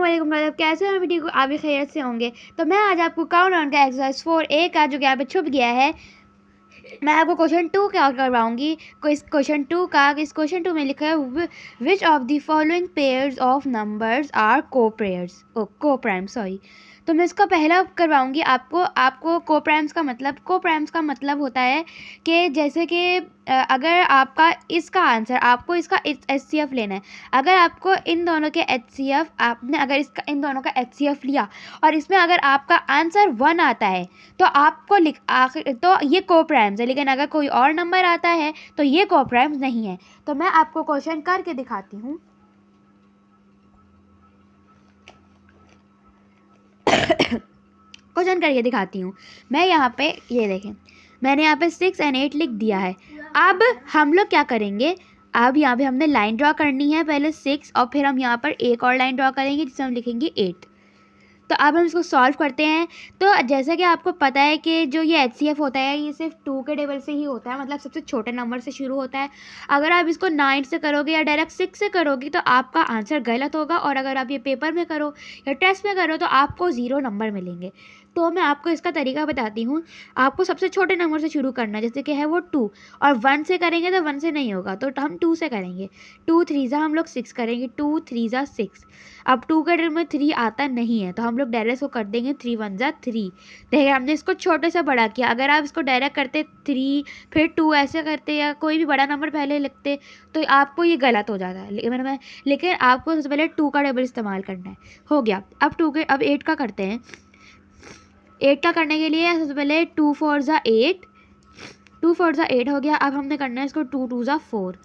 अस्सलामुअलैकुम, मतलब कैसे हैं वीडियो को आप भी खैरियत से होंगे। तो मैं आज आपको काउंटडाउन का एक्सरसाइज 4A का जो कि यहाँ पे छुप गया है, मैं आपको क्वेश्चन 2 का करवाऊंगी। इस क्वेश्चन 2 में लिखा है which of the following pairs of numbers are coprime sorry. तो मैं इसका पहला करवाऊंगी आपको को-प्राइम्स का मतलब होता है कि जैसे कि अगर आपका इसका आंसर आपको इसका HCF लेना है, अगर आपको इन दोनों के HCF आपने अगर इसका इन दोनों का HCF लिया और इसमें अगर आपका आंसर 1 आता है तो आपको तो ये को-प्राइम्स है, लेकिन अगर कोई और नंबर आता है तो ये को-प्राइम्स नहीं है। तो मैं आपको क्वेश्चन करके दिखाती हूँ। क्वेश्चन करके दिखाती हूँ मैं यहाँ पे, ये देखें मैंने यहाँ पे 6 और 8 लिख दिया है। अब हम लोग क्या करेंगे, अब यहाँ पे हमने लाइन ड्रॉ करनी है, पहले 6 और फिर हम यहाँ पर एक और लाइन ड्रॉ करेंगे जिसे हम लिखेंगे 8। तो अब हम इसको सॉल्व करते हैं। तो जैसा कि आपको पता है कि जो ये HCF होता है ये सिर्फ 2 के टेबल से ही होता है, मतलब सबसे छोटे नंबर से शुरू होता है। अगर आप इसको 9 से करोगे या डायरेक्ट 6 से करोगे तो आपका आंसर गलत होगा, और अगर आप ये पेपर में करो या टेस्ट में करो तो आपको 0 नंबर मिलेंगे। तो मैं आपको इसका तरीका बताती हूँ। आपको सबसे छोटे नंबर से शुरू करना है, जैसे कि है वो 2, और 1 से करेंगे तो 1 से नहीं होगा तो हम 2 से करेंगे। 2 3 हम लोग 6 करेंगे, 2 3 6। अब 2 के टेबल में 3 आता नहीं है तो हम लोग डायरेक्ट को कर देंगे 3 1 3। देखिए हमने इसको छोटे से बड़ा किया। अगर आप इसको डायरेक्ट करते 3 फिर 2 ऐसे करते या कोई भी बड़ा नंबर पहले लिखते तो आपको ये गलत हो जाता है। लेकिन आपको सबसे पहले 2 का टेबल इस्तेमाल करना है। हो गया। अब 8 का करते हैं। 8 का करने के लिए सबसे पहले 2 4 8, 2 4 8 हो गया। अब हमने करना है इसको 2 2 4,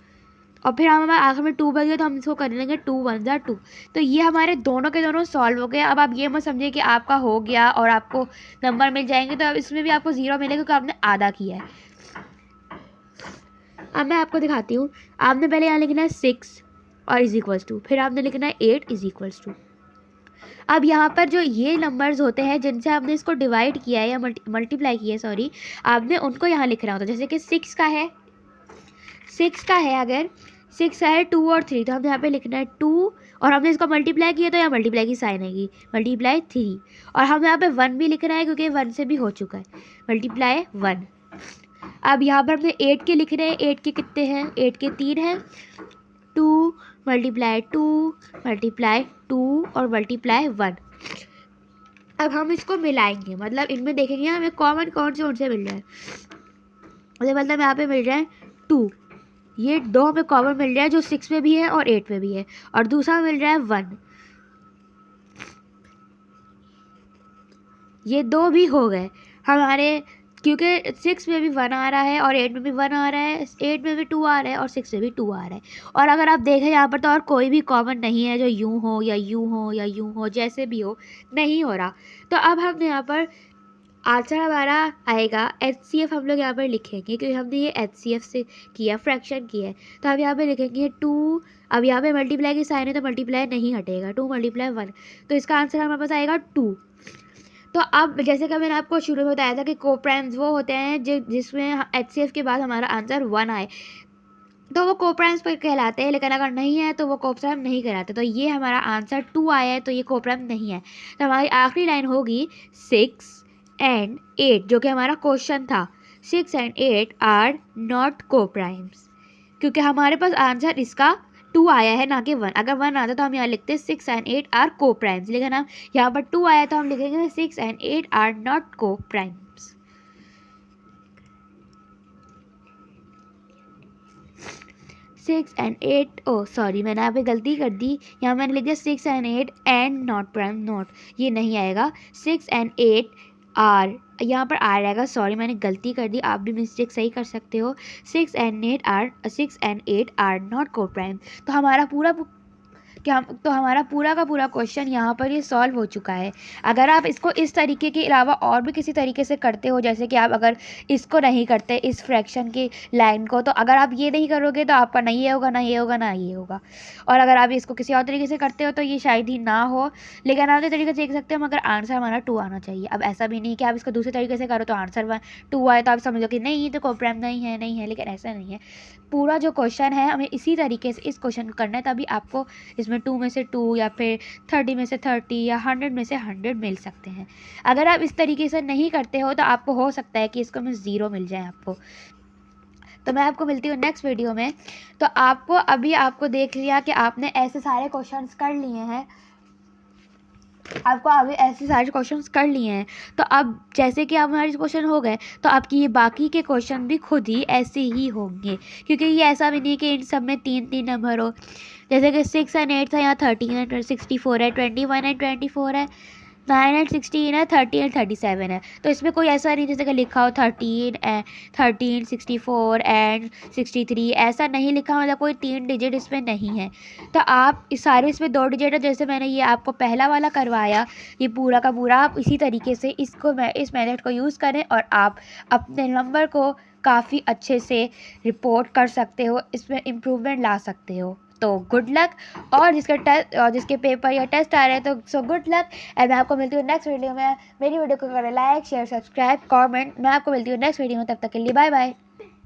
और फिर हमारे आखिर में 2 बच गया तो हम इसको कर लेंगे 2 1 2। तो ये हमारे दोनों के दोनों सॉल्व हो गए। अब आप ये मत समझिए कि आपका हो गया और आपको नंबर मिल जाएंगे, तो अब इसमें भी आपको 0 मिलेगा क्योंकि आपने आधा किया है। अब मैं आपको दिखाती हूँ। आपने पहले यहाँ लिखना है 6 और इज इक्वल्स टू, फिर आपने लिखना है 8 इज इक्वल्स टू। अब यहाँ पर जो ये नंबर्स होते हैं जिनसे आपने इसको डिवाइड किया है या मल्टीप्लाई किया है, सॉरी, आपने उनको यहाँ लिखना होता है। जैसे कि 6 का है अगर 6 है 2 और 3, तो हमने यहाँ पे लिखना है 2, और हमने इसको मल्टीप्लाई किया तो यहाँ मल्टीप्लाई की साइन आएगी, मल्टीप्लाई 3, और हम यहाँ पे 1 भी लिखना है क्योंकि 1 से भी हो चुका है, मल्टीप्लाई 1। अब यहाँ पर हमने 8 के लिख रहे हैं। 8 के कितने हैं, 8 के 3 हैं, 2 मल्टीप्लाई 2 मल्टीप्लाई 2 और मल्टीप्लाई 1। अब हम इसको मिलाएंगे, मतलब इनमें देखेंगे हमें कॉमन कौन से मिल रहे हैं। मतलब यहाँ पे मिल रहा है 2, ये 2 हमें कॉमन मिल रहा है जो 6 में भी है और 8 में भी है, और दूसरा मिल रहा है 1। ये 2 भी हो गए हमारे, क्योंकि 6 में भी 1 आ रहा है और 8 में भी 1 आ रहा है, 8 में भी 2 आ रहा है और 6 में भी 2 आ रहा है। और अगर आप देखें यहाँ पर तो और कोई भी कॉमन नहीं है जो यूँ हो या यूँ हो या यूँ हो, जैसे भी हो नहीं हो रहा। तो अब हम यहाँ पर आंसर हमारा आएगा HCF, हम लोग यहाँ पर लिखेंगे क्योंकि हमने ये HCF से किया, फ्रैक्शन किया है, तो हम यहाँ पे लिखेंगे 2। अब यहाँ पे मल्टीप्लाई की साइन है तो मल्टीप्लाई नहीं हटेगा, 2 मल्टीप्लाई 1, तो इसका आंसर हमारे पास आएगा 2। तो अब जैसे कि मैंने आपको शुरू में बताया था कि को-प्राइम्स वो होते हैं जिसमें HCF के बाद हमारा आंसर 1 आए तो वो को-प्राइम्स पर कहलाते हैं, लेकिन अगर नहीं है तो वो को-प्राइम नहीं कहलाते। तो ये हमारा आंसर 2 आया है तो ये को-प्राइम नहीं है। तो हमारी आखिरी लाइन होगी 6 and 8, जो कि हमारा क्वेश्चन था। 6 and 8 आर नॉट को-प्राइम्स, क्योंकि हमारे पास आंसर इसका 2 आया है ना कि 1। अगर 1 आता तो हम यहाँ लिखते 6 and 8 आर को-प्राइम्स, लेकिन हम यहाँ पर 2 आया तो हम लिखेंगे 6 and 8 are not coprimes. 6 and 8, oh sorry मैंने यहाँ पे गलती कर दी, यहाँ मैंने लिख दिया 6 and 8 and not prime, not ये नहीं आएगा। 6 and 8 आर, यहाँ पर आर आएगा, सॉरी मैंने गलती कर दी, आप भी मिस्टेक सही कर सकते हो। 6 and 8 आर नॉट को-प्राइम। तो हमारा पूरा का पूरा क्वेश्चन यहाँ पर ये सॉल्व हो चुका है। अगर आप इसको इस तरीके के अलावा और भी किसी तरीके से करते हो, जैसे कि आप अगर इसको नहीं करते इस फ्रैक्शन की लाइन को, तो अगर आप ये नहीं करोगे तो आपका नहीं ये होगा, ना ये होगा, ना ये होगा। और अगर आप इसको किसी और तरीके से करते हो तो ये शायद ही ना हो, लेकिन आप इस तरीके से देख सकते हो, मगर आंसर हमारा 2 आना चाहिए। अब ऐसा भी नहीं कि आप इसको दूसरे तरीके से करो तो आंसर 2 आए तो आप समझो कि नहीं ये तो को-प्राइम नहीं है, लेकिन ऐसा नहीं है। पूरा जो क्वेश्चन है हमें इसी तरीके से इस क्वेश्चन को करना है, तभी आपको इसमें जिसमें 2 में से 2 या फिर 30 में से 30 या 100 में से 100 मिल सकते हैं। अगर आप इस तरीके से नहीं करते हो तो आपको हो सकता है कि इसको में 0 मिल जाए आपको। तो मैं आपको मिलती हूँ नेक्स्ट वीडियो में। तो आपको देख लिया कि आपने ऐसे सारे क्वेश्चंस कर लिए हैं, आपको अभी ऐसे सारे क्वेश्चंस कर लिए हैं। तो अब जैसे कि अब हमारे क्वेश्चन हो गए तो आपकी ये बाकी के क्वेश्चन भी खुद ही ऐसे ही होंगे, क्योंकि ये ऐसा भी नहीं कि इन सब में 3-3 नंबर हो। जैसे कि 6 एंड 8 था, यहाँ 13 एंड 64 है, 21 एंड 24 है, 9 एंड 16 है, 30 एंड 37 है। तो इसमें कोई ऐसा नहीं जैसे कि लिखा हो 13 64 एंड 63, ऐसा नहीं लिखा, मतलब कोई 3 डिजिट इसमें नहीं है। तो आप इस सारे इसमें 2 डिजिट है, जैसे मैंने ये आपको पहला वाला करवाया, ये पूरा का पूरा आप इसी तरीके से इस मेथड को यूज़ करें और आप अपने नंबर को काफ़ी अच्छे से रिपोर्ट कर सकते हो, इसमें इम्प्रूवमेंट ला सकते हो। तो गुड लक, और जिसके पेपर या टेस्ट आ रहे हैं तो सो गुड लक। एंड मैं आपको मिलती हूँ नेक्स्ट वीडियो में। मेरी वीडियो को करें लाइक शेयर सब्सक्राइब कमेंट। मैं आपको मिलती हूँ नेक्स्ट वीडियो में, तब तक के लिए बाय बाय।